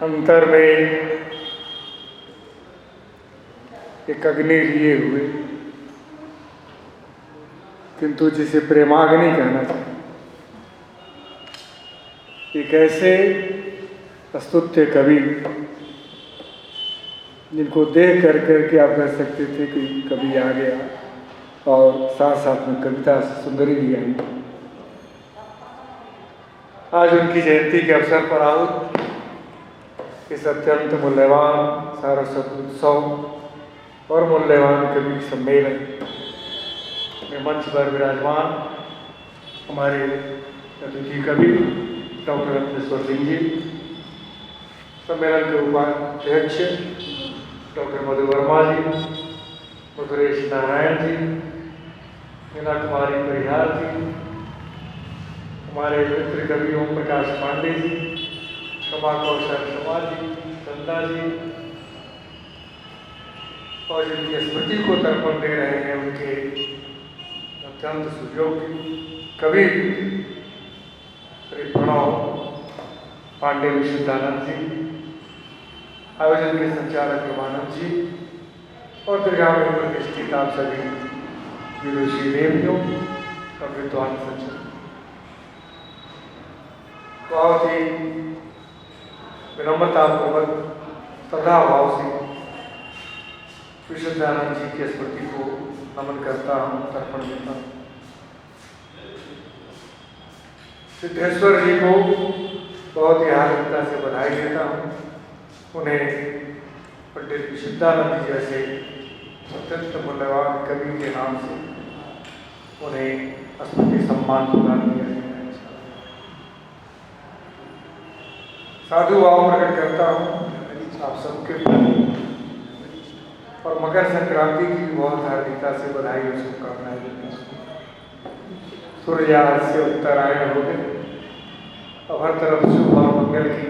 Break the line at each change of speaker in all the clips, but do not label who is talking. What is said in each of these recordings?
अंतर में एक अग्नि लिए हुए, किंतु जिसे प्रेमाग्नि कहना चाहिए, एक ऐसे स्तुत्य कवि जिनको देख करके आप कह सकते थे कि कवि आ गया, और साथ साथ में कविता सुंदरी भी आई। आज उनकी जयंती के अवसर पर आहुत इस अत्यंत मूल्यवान सारस्वत उत्सव और मूल्यवान कवि सम्मेलन में मंच पर विराजमान हमारे अतिथि कवि डॉक्टर रत्नेश्वर सिंह जी, सम्मेलन के उपाध्यक्ष डॉक्टर मधु वर्मा जी, मधुरेश नारायण जी, मीना कुमारी परिहार जी, हमारे मित्र कवि ओम प्रकाश पांडे जी, कमा कौशल शर्मा जी, चंदा जी, और जिनकी स्मृति को तर्पण दे रहे हैं उनके अत्यंत सुयोग्य कवि श्री प्रणव पांडे विशुद्धानंद जी, आयोजन के संचालक रमानंद जी, और दीर्घायु प्रतिष्ठित आप सभी विदुषी देवियों और विद्वान सज्जन, बहुत ही विनम्रतापूर्वक श्रद्धा भाव से विशुद्धानंद जी की स्मृति को नमन करता हूँ, तर्पण देता हूँ। सिद्धेश्वर जी को बहुत ही हार्दिकता से बधाई देता हूँ। उन्हें पंडित विशुद्धानंद जी जैसे अत्यंत मूल्यवान कवि के नाम से उन्हें स्मृति सम्मान प्रदान किया गया है। साधु भाव प्रकट करता हूँ आप सबके प्रति, और मकर संक्रांति की भी बहुत हार्दिकता से बधाई और शुभकामनाएं देता हूँ। सूर्य आज से उत्तरायण हो गए, अब हर तरफ शुभ और मंगल की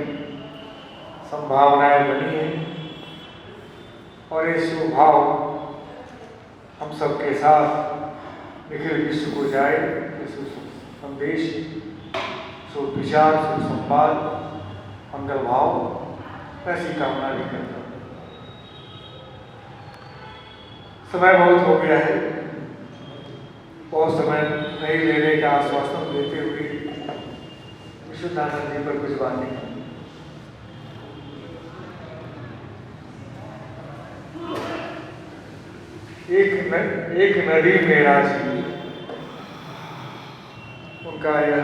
संभावनाएं बनी हैं, और ये शुभ भाव हम सबके साथ निखिल विश्व को जाए, संदेश, शुभ विचार, शुभ संवाद, मंगल भाव, ऐसी कामना भी करता हूँ। समय बहुत हो गया है, बहुत समय नहीं लेने का आश्वासन देते हुए विशुद्धानंद जी पर कुछ बात नहीं। एक नदी मेरा जी, उनका यह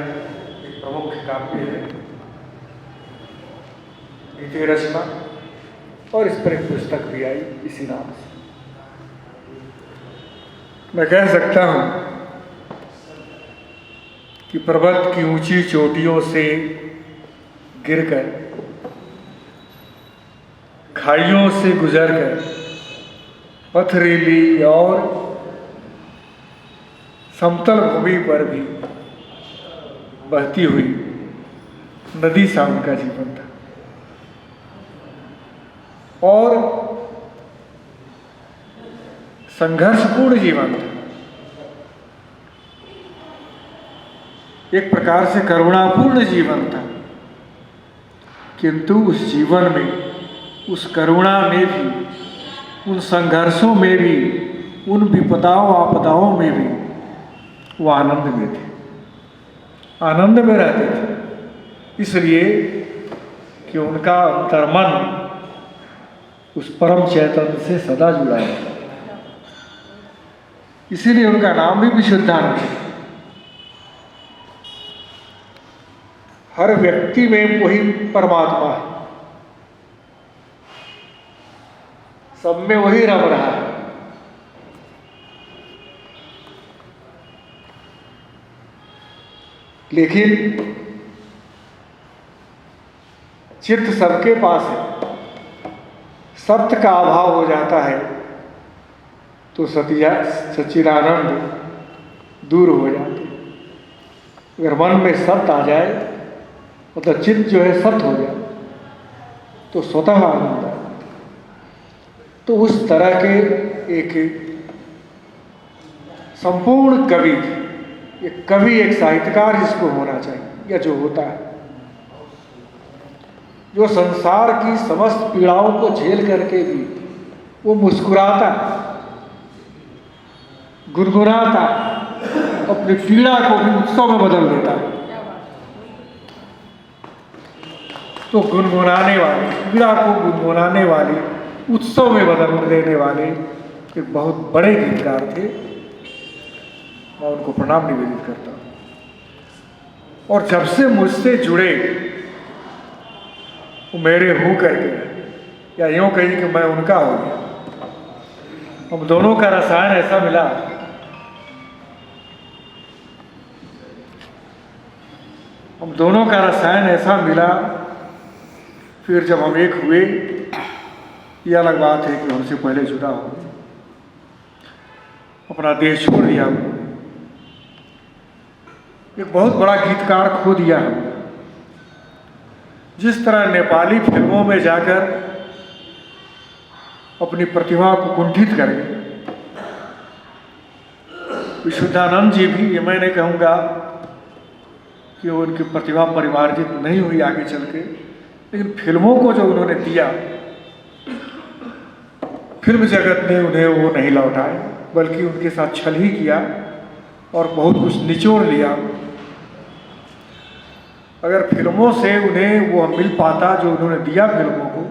एक प्रमुख काव्य है, गीति रचना, और इस पर एक पुस्तक भी आई इसी नाम से। मैं कह सकता हूं कि पर्वत की ऊंची चोटियों से गिरकर, खाइयों से गुजरकर, पथरीली और समतल भूमि पर भी बहती हुई नदी सा उनका जीवन था, और संघर्षपूर्ण जीवन था। एक प्रकार से करुणापूर्ण जीवन था, किंतु उस जीवन में, उस करुणा में भी, उन संघर्षों में भी, उन विपदाओं आपदाओं में भी वो आनंद में थे, आनंद में रहते थे, इसलिए कि उनका अंतर्मन उस परम चैतन्य से सदा जुड़ा है। इसीलिए उनका नाम भी विशुद्धानंद है। हर व्यक्ति में वही परमात्मा है, सब में वही रम रहा है। लेकिन चित्त सबके पास है, सत्य का अभाव हो जाता है तो सच्चिदानंद दूर हो जाते। अगर मन में सत्य आ जाए, मतलब चित्त जो है सत्य हो जाए, तो स्वतः आनंद आए। तो उस तरह के एक संपूर्ण कवि, एक कवि, एक साहित्यकार जिसको होना चाहिए, या जो होता है, जो संसार की समस्त पीड़ाओं को झेल करके भी वो मुस्कुराता, गुनगुनाता, अपनी पीड़ा को भी उत्सव में बदल देता है। तो गुनगुनाने वाले, पीड़ा को गुनगुनाने वाले, उत्सव में बदल देने वाले एक बहुत बड़े गीतकार थे। मैं उनको प्रणाम निवेदित करता हूँ। और जब से मुझसे जुड़े वो मेरे हो करके, या यूँ कही कि मैं उनका हो गया। हम दोनों का रसायन ऐसा मिला, हम दोनों का रसायन ऐसा मिला, फिर जब हम एक हुए, ये अलग बात है कि हमसे पहले जुड़ा हो, अपना देश छोड़ दिया, एक बहुत बड़ा गीतकार खो दिया हम। जिस तरह नेपाली फिल्मों में जाकर अपनी प्रतिभा को कुंठित कर गए, विशुद्धानंद जी भी, ये मैं नहीं कहूँगा कि उनकी प्रतिभा परिमार्जित नहीं हुई आगे चल के, लेकिन फिल्मों को जो उन्होंने दिया, फिल्म जगत ने उन्हें वो नहीं लौटाए, बल्कि उनके साथ छल ही किया और बहुत कुछ निचोड़ लिया। अगर फिल्मों से उन्हें वो मिल पाता जो उन्होंने दिया फिल्मों को,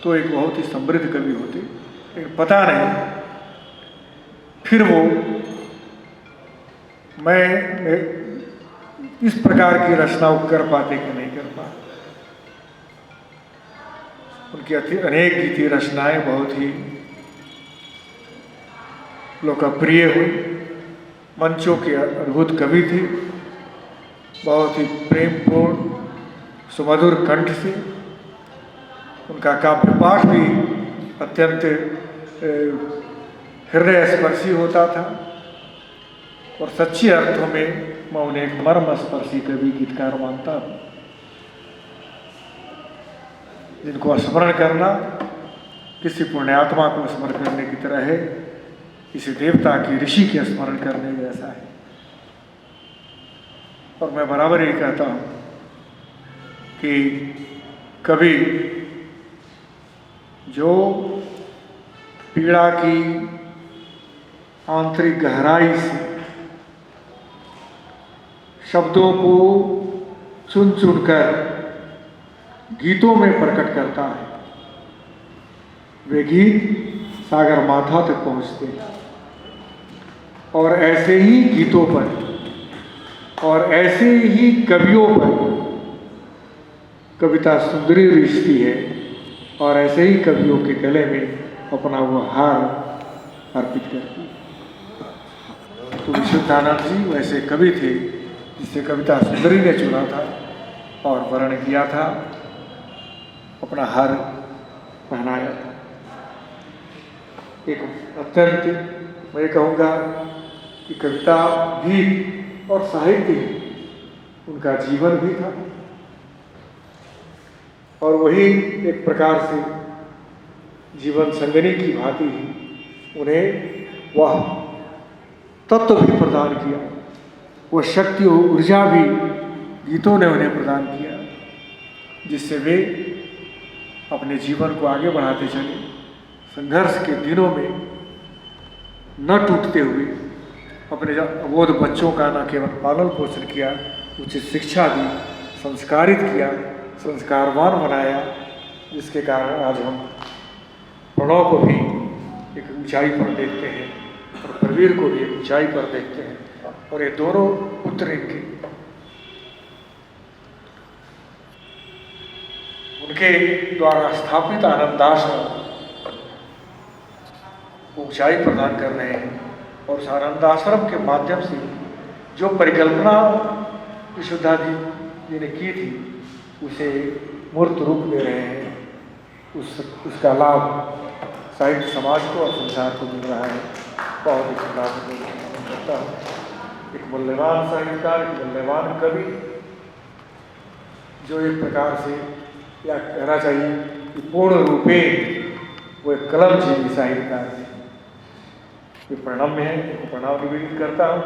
तो एक बहुत ही समृद्ध कवि होते। लेकिन पता नहीं फिर वो मैं इस प्रकार की रचना कर पाते कि नहीं कर पाते। उनकी अनेक गीति रचनाएं बहुत ही लोकप्रिय हुई। मंचों के अद्भुत कवि थे, बहुत ही प्रेमपूर्ण सुमधुर कंठ से। उनका काव्य पाठ भी अत्यंत हृदय स्पर्शी होता था, और सच्चे अर्थों में मैं उन्हें एक मर्म स्पर्शी कवि गीतकार मानता हूँ, जिनको स्मरण करना किसी पुण्यात्मा को स्मरण करने की तरह है, किसी देवता की, ऋषि के स्मरण करने जैसा है। और मैं बराबर ये कहता हूँ कि कभी जो पीड़ा की आंतरिक गहराई से शब्दों को चुन चुनकर गीतों में प्रकट करता है, वे गीत सागर माथा तक पहुँचते हैं। और ऐसे ही गीतों पर और ऐसे ही कवियों पर कविता सुंदरी रिश्ती है, और ऐसे ही कवियों के गले में अपना वो हार अर्पित करती है। तो विशुद्धानंद जी वैसे कवि थे जिसे कविता सुंदरी ने चुना था और वर्ण किया था, अपना हार पहनाया था। एक अत्यंत मैं कहूँगा कि कविता, गीत और साहित्य उनका जीवन भी था, और वही एक प्रकार से जीवन संगनी की भांति उन्हें वह तत्व भी प्रदान किया, वह शक्ति और ऊर्जा भी गीतों ने उन्हें प्रदान किया, जिससे वे अपने जीवन को आगे बढ़ाते चले। संघर्ष के दिनों में न टूटते हुए अपने अबोध बच्चों का न केवल पालन पोषण किया, उचित शिक्षा दी, संस्कारित किया, संस्कारवान बनाया, जिसके कारण आज हम प्रणव को भी एक ऊंचाई पर देखते हैं और प्रवीर को भी एक ऊंचाई पर देखते हैं। और ये दोनों पुत्र इनके, उनके द्वारा स्थापित आनंदाश्रम ऊंचाई प्रदान कर रहे हैं। और उस आनंदाश्रम के माध्यम से जो परिकल्पना विशुद्धानंद जी ने की थी, उसे मूर्त रूप दे रहे हैं। उसका लाभ साहित्य समाज को और संसार को मिल रहा है। बहुत ही शुभकामना करता हूँ। एक मूल्यवान साहित्यकार, एक मूल्यवान कवि, जो एक प्रकार से या कहना चाहिए कि पूर्ण रूपे वो एक कलम जीवी साहित्यकार है। ये प्रणम्य है, प्रणाम निवेदित करता हूँ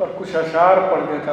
और कुछ अशार पढ़ देता हूँ।